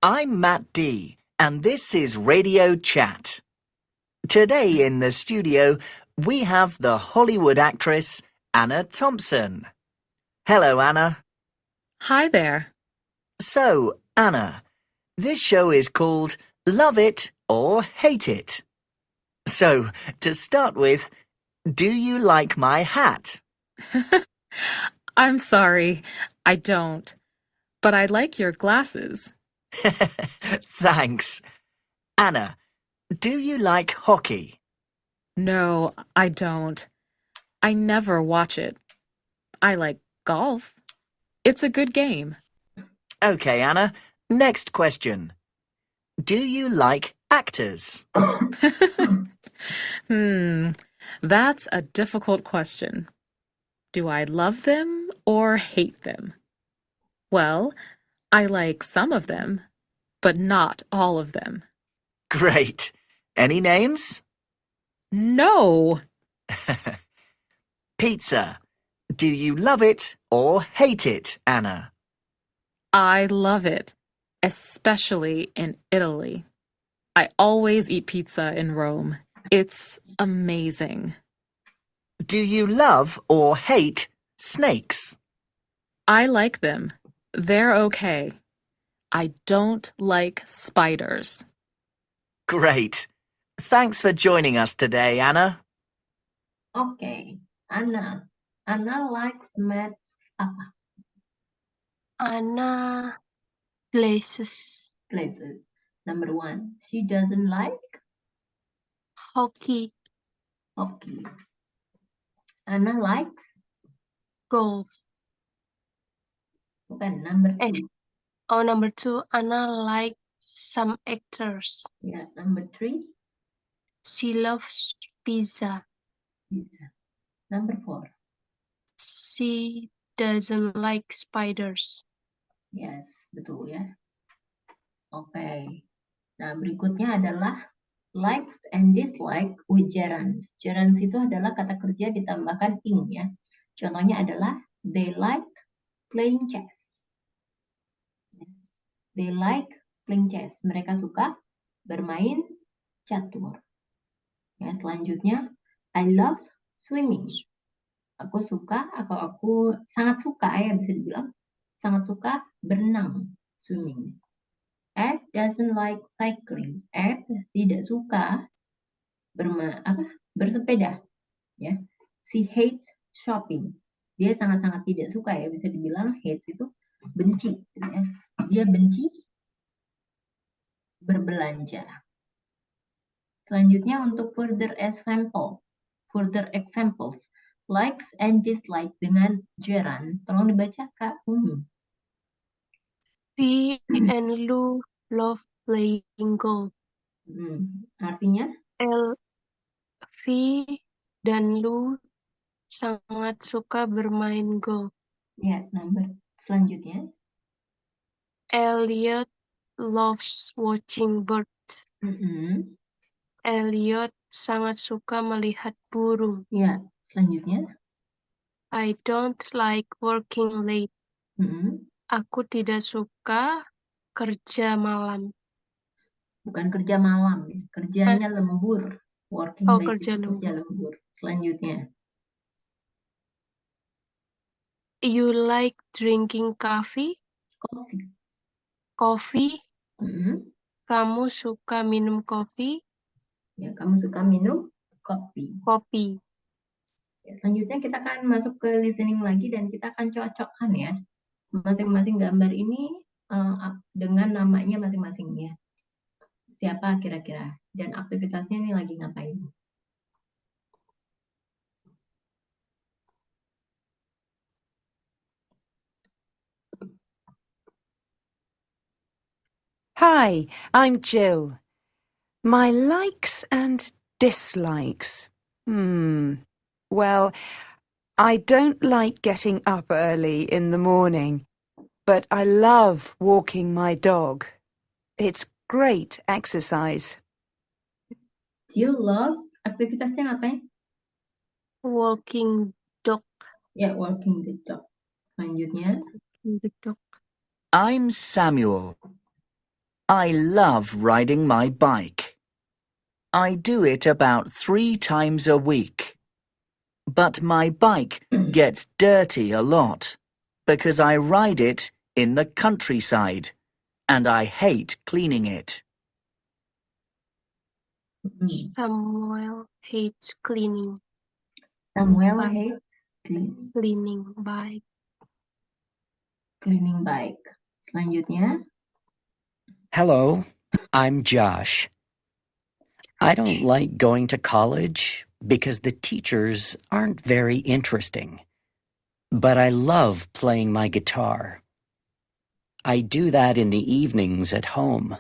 I'm Matt D, and this is Radio Chat. Today in the studio, we have the Hollywood actress Anna Thompson. Hello, Anna. Hi there. So, Anna, this show is called Love It or Hate It. So, to start with, do you like my hat? I'm sorry, I don't. But I like your glasses. Thanks. Anna, do you like hockey? No, I don't. I never watch it. I like golf. It's a good game. Okay, Anna. Next question. Do you like actors? That's a difficult question. Do I love them or hate them? Well, I like some of them, but not all of them. Great. Any names? No! Pizza. Do you love it or hate it, Anna? I love it, especially in Italy. I always eat pizza in Rome. It's amazing. Do you love or hate snakes? I like them. They're okay. I don't like spiders. Great. Thanks for joining us today, Anna. Okay, Anna. Anna likes maths apa? Anna glasses. Glasses. Number 1. She doesn't like Hockey. Anna likes Golf. bukan. Number 2. Number 2, Anna likes some actors. Ya, number 3. She loves pizza. Number 4. She doesn't like spiders. Yes, betul ya. Okay. Nah, berikutnya adalah likes and dislike with gerunds. Gerunds itu adalah kata kerja ditambahkan ing ya. Contohnya adalah they like playing chess. They like playing chess. Mereka suka bermain catur. Ya, selanjutnya I love swimming. Aku suka atau aku sangat suka ya bisa dibilang sangat suka berenang, swimming. Ed doesn't like cycling. Ed tidak suka bersepeda ya. She hates shopping. Dia sangat-sangat tidak suka ya, bisa dibilang hates itu benci gitu ya. Dia benci berbelanja. Selanjutnya untuk further examples, likes and dislike dengan gerund. Tolong dibaca Kak Umi. Vi and Lou love playing golf. Artinya? Vi dan Lou sangat suka bermain golf. Ya, nomor selanjutnya. Elliot loves watching birds. Elliot sangat suka melihat burung. Ya, selanjutnya. I don't like working late. Aku tidak suka kerja malam. Bukan kerja malam, ya. Kerjanya lembur. Working late kerja lembur. Selanjutnya. You like drinking coffee? Coffee. Kamu suka minum kopi? Ya, kamu suka minum kopi. Kopi. Ya, selanjutnya kita akan masuk ke listening lagi dan kita akan cocokkan ya masing-masing gambar ini dengan namanya masing-masing ya. Siapa kira-kira dan aktivitasnya ini lagi ngapain? Hi, I'm Jill. My likes and dislikes. Well, I don't like getting up early in the morning, but I love walking my dog. It's great exercise. Jill loves aktivitasnya ngapain? Walking dog. Ya, walking the dog. Selanjutnya. Walking the dog. I'm Samuel. I love riding my bike. I do it about 3 times a week. But my bike gets dirty a lot because I ride it in the countryside and I hate cleaning it. Samuel hates cleaning. Samuel hates cleaning bike. Cleaning bike. Selanjutnya. Hello, I'm Josh. I don't like going to college because the teachers aren't very interesting. But I love playing my guitar. I do that in the evenings at home.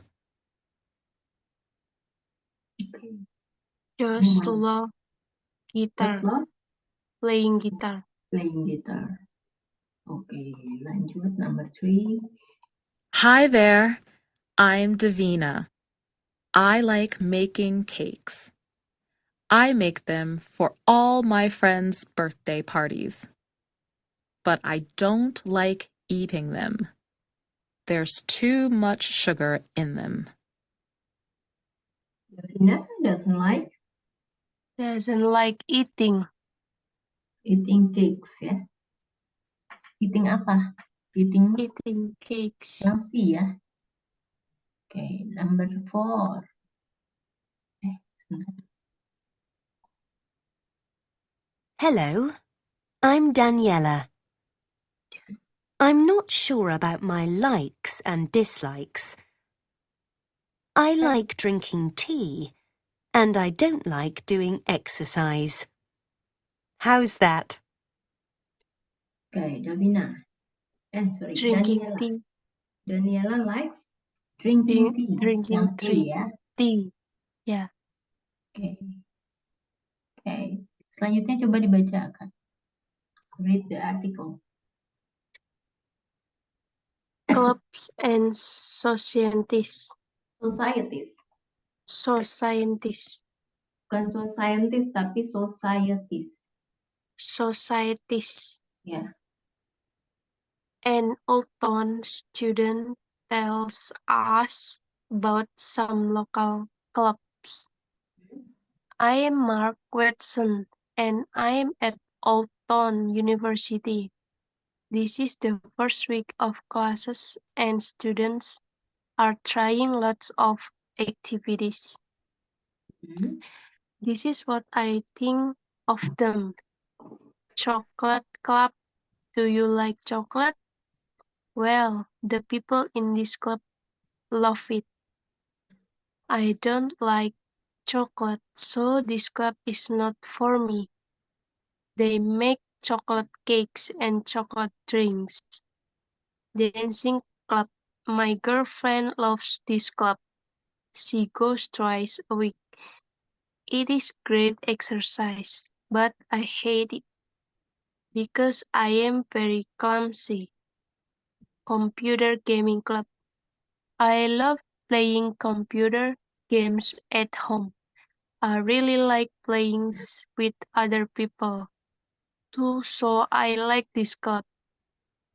Josh love guitar. Playing guitar. Playing guitar. Okay, lanjut number 3. Hi there, I'm Davina. I like making cakes. I make them for all my friends' birthday parties. But I don't like eating them. There's too much sugar in them. Davina doesn't like eating cakes ya. Eating apa? Eating cakes. Healthy ya. Okay, number 4. Hello, I'm Daniela. I'm not sure about my likes and dislikes. I like drinking tea, and I don't like doing exercise. How's that? Okay, Davina. Drinking Daniela. tea. Daniela likes drinking tea. Drinking tea. Ya. Tea. Ya. Okay. Selanjutnya coba dibaca, Kak. Read the article. Clubs and societies. Societies. Societies. Bukan so scientist, tapi societies. Societies. Ya. An Alton student tells us about some local clubs. I am Mark Watson, and I am at Alton University. This is the first week of classes, and students are trying lots of activities. This is what I think of them. Chocolate club. Do you like chocolate? Well, the people in this club love it. I don't like chocolate, so this club is not for me. They make chocolate cakes and chocolate drinks. Dancing club. My girlfriend loves this club. She goes twice a week. It is great exercise, but I hate it because I am very clumsy. Computer gaming club. I love playing computer games at home. I really like playing with other people too, so I like this club.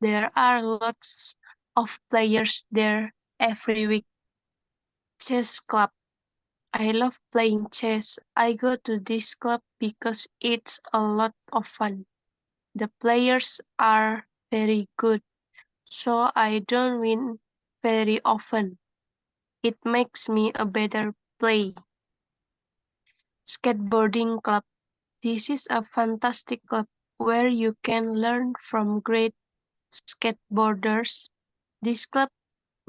There are lots of players there every week. Chess club. I love playing chess. I go to this club because it's a lot of fun. The players are very good, so I don't win very often. It makes me a better player. Skateboarding club. This is a fantastic club where you can learn from great skateboarders. This club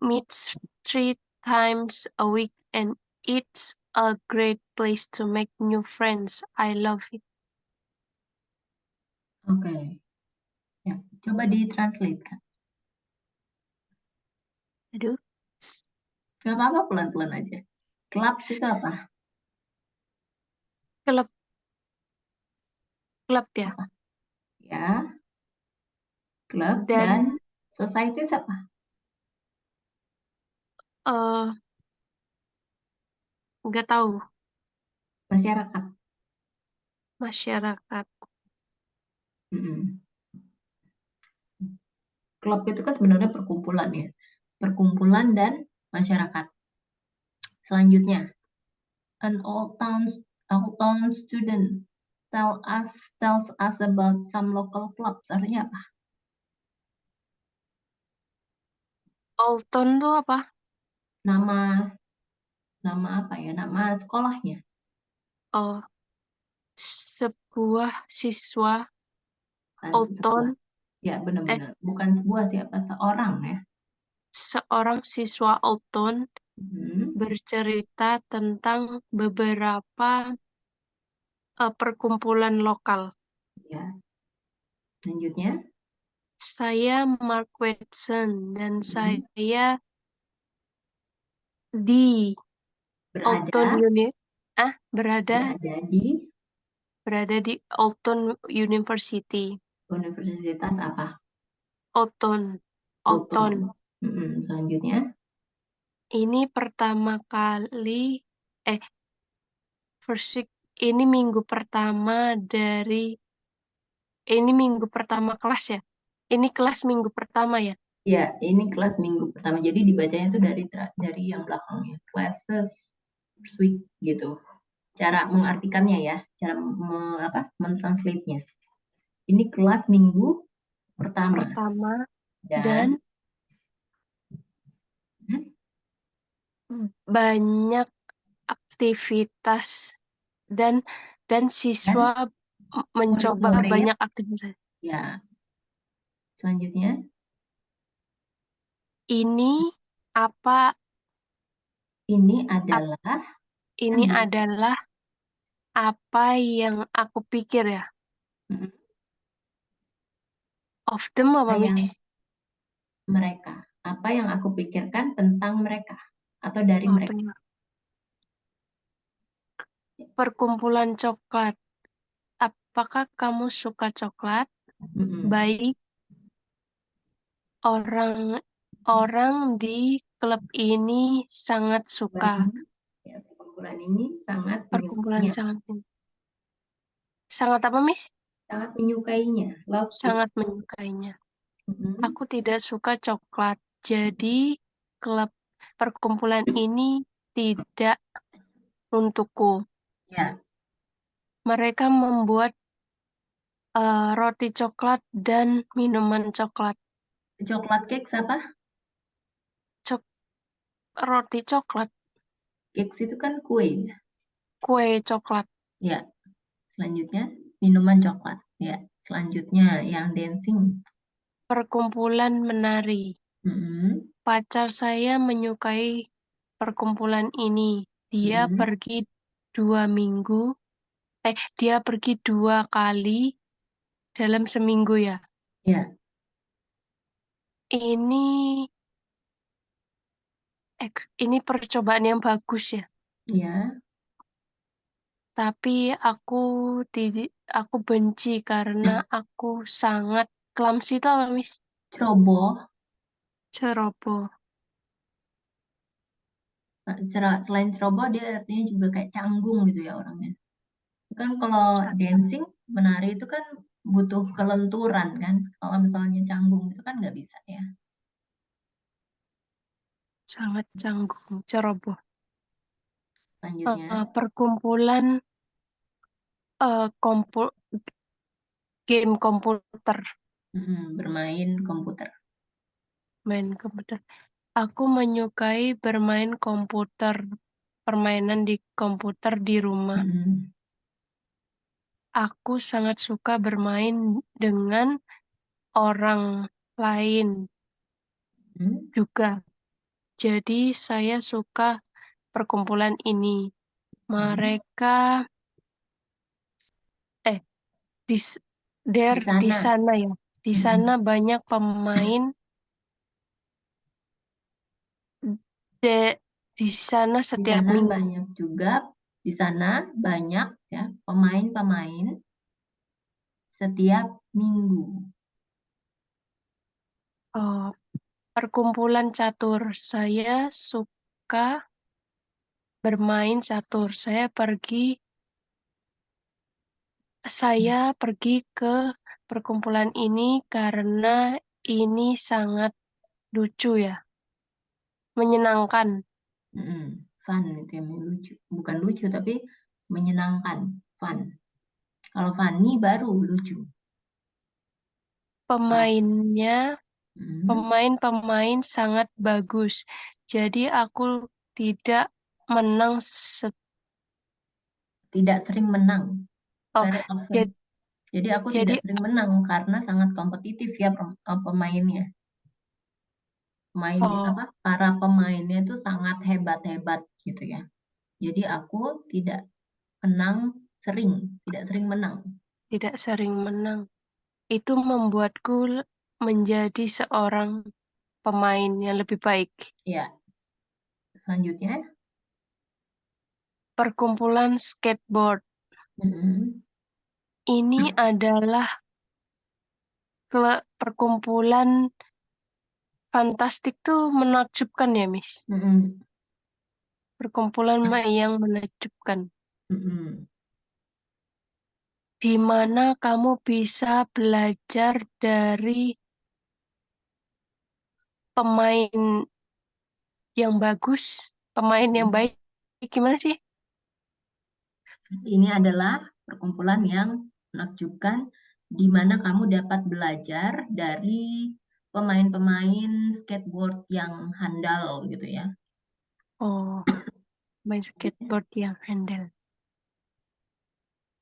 meets 3 times a week and it's a great place to make new friends. I love it. Oke. Ya, coba di-translate, Kak. Aduh, Gak apa-apa, pelan-pelan aja. Clubs itu apa? klub ya. Apa? Ya. Club Dan dan societies apa? nggak tahu. Masyarakat. Masyarakat. Klub itu kan sebenarnya perkumpulan ya. Perkumpulan dan masyarakat. Selanjutnya, an old town student tells us about some local clubs. Artinya apa? Alton tuh apa? Nama apa ya? Nama sekolahnya. Oh, sebuah siswa Bukan Alton. Ya, benar-benar. Bukan sebuah, siapa? Seorang ya. Seorang siswa Alton bercerita tentang beberapa perkumpulan lokal. Ya. Selanjutnya. Saya Mark Watson dan saya di Alton berada di Alton University. Universitas apa? Alton. Selanjutnya. Ini pertama kali ini minggu pertama kelas ya. Ini kelas minggu pertama ya. Ya, ini kelas minggu pertama. Jadi dibacanya itu dari yang belakangnya. Classes first week gitu. Cara mengartikannya ya, cara mentranslate-nya. Ini kelas minggu pertama. Dan banyak aktivitas dan siswa mencoba banyak aktivitas. Ya. Selanjutnya. Ini apa? Ini adalah apa yang aku pikir ya. Of them apa mix? Mereka. Apa yang aku pikirkan tentang mereka atau dari mereka. Perkumpulan coklat. Apakah kamu suka coklat? Baik. Orang di klub ini sangat suka. Ya, perkumpulan ini sangat Perkumpulan menyukainya. sangat apa, Miss? Sangat menyukainya. Love it. Sangat menyukainya. Mm-mm. Aku tidak suka coklat. Jadi klub perkumpulan ini tidak untukku. Ya, Mereka membuat roti coklat dan minuman coklat. coklat cake apa? Roti coklat, Cakes itu kan kue. kue coklat. Ya, selanjutnya minuman coklat. Ya, selanjutnya yang dancing. Perkumpulan menari. Mm-mm. Pacar saya menyukai perkumpulan ini. Dia Mm-mm. pergi 2 minggu. Dia pergi 2 kali dalam seminggu ya. Ya, Ini percobaan yang bagus ya. ya. Tapi aku benci karena aku sangat clumsy itu apa, Miss? Ceroboh. Ceroboh. Selain ceroboh, dia artinya juga kayak canggung gitu ya orangnya. Kan kalau dancing, menari itu kan butuh kelenturan kan. Kalau misalnya canggung itu kan nggak bisa ya. Sangat canggung, ceroboh. Selanjutnya, Perkumpulan game komputer, bermain komputer. main komputer. Aku menyukai bermain komputer, permainan di komputer di rumah. Mm-mm. Aku sangat suka bermain dengan orang lain Hmm. juga. Jadi saya suka perkumpulan ini. Mereka di Di sana. sana ya. Di Mm-mm. sana banyak pemain. Di sana Di setiap sana minggu. banyak juga, di sana banyak ya pemain-pemain setiap minggu. Perkumpulan catur. Saya suka bermain catur. Saya pergi ke perkumpulan ini karena ini sangat lucu ya. Menyenangkan. Fun itu yang lucu. Bukan lucu tapi menyenangkan. Fun. Kalau funny baru lucu. Pemainnya, Mm. pemain-pemain sangat bagus. Jadi aku tidak menang Tidak sering menang. Oh, Very often. jadi, Jadi aku jadi tidak sering menang karena sangat kompetitif ya pemainnya. Para pemainnya itu sangat hebat-hebat gitu ya. Jadi aku tidak tidak sering menang. tidak sering menang. Itu membuatku menjadi seorang pemain yang lebih baik. Ya. Selanjutnya, Perkumpulan skateboard. Ini adalah perkumpulan fantastik tuh menakjubkan ya, Miss. Perkumpulan yang menakjubkan. Di mana kamu bisa belajar dari pemain yang bagus, pemain yang baik. Gimana sih? Ini adalah perkumpulan yang menakjubkan di mana kamu dapat belajar dari pemain-pemain skateboard yang handal gitu ya. Oh, main skateboard yang handal.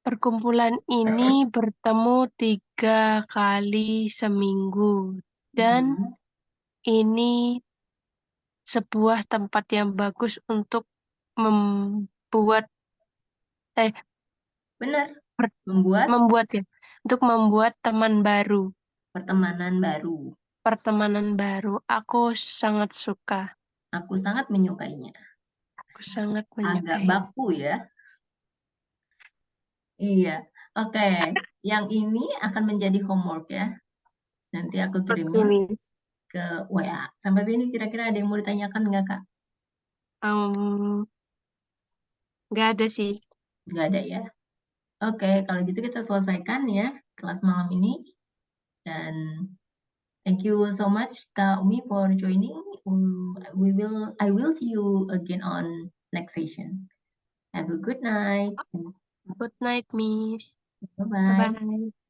Perkumpulan ini bertemu 3 kali seminggu dan ini sebuah tempat yang bagus untuk membuat Benar, untuk membuat teman baru, pertemanan baru. pertemanan baru. Aku sangat suka. Aku sangat menyukainya. Aku sangat Agak menyukai. baku ya. Iya. Oke. Yang ini akan menjadi homework ya. Nanti aku kirimin Oke, Miss. ke WA. Sampai sini kira-kira ada yang mau ditanyakan nggak, Kak? Nggak ada sih. Nggak ada ya. Oke, kalau gitu kita selesaikan ya kelas malam ini. Dan thank you so much, Kak Umi, for joining. I will see you again on next session. Have a good night. Good night, Miss. Bye-bye. Bye-bye.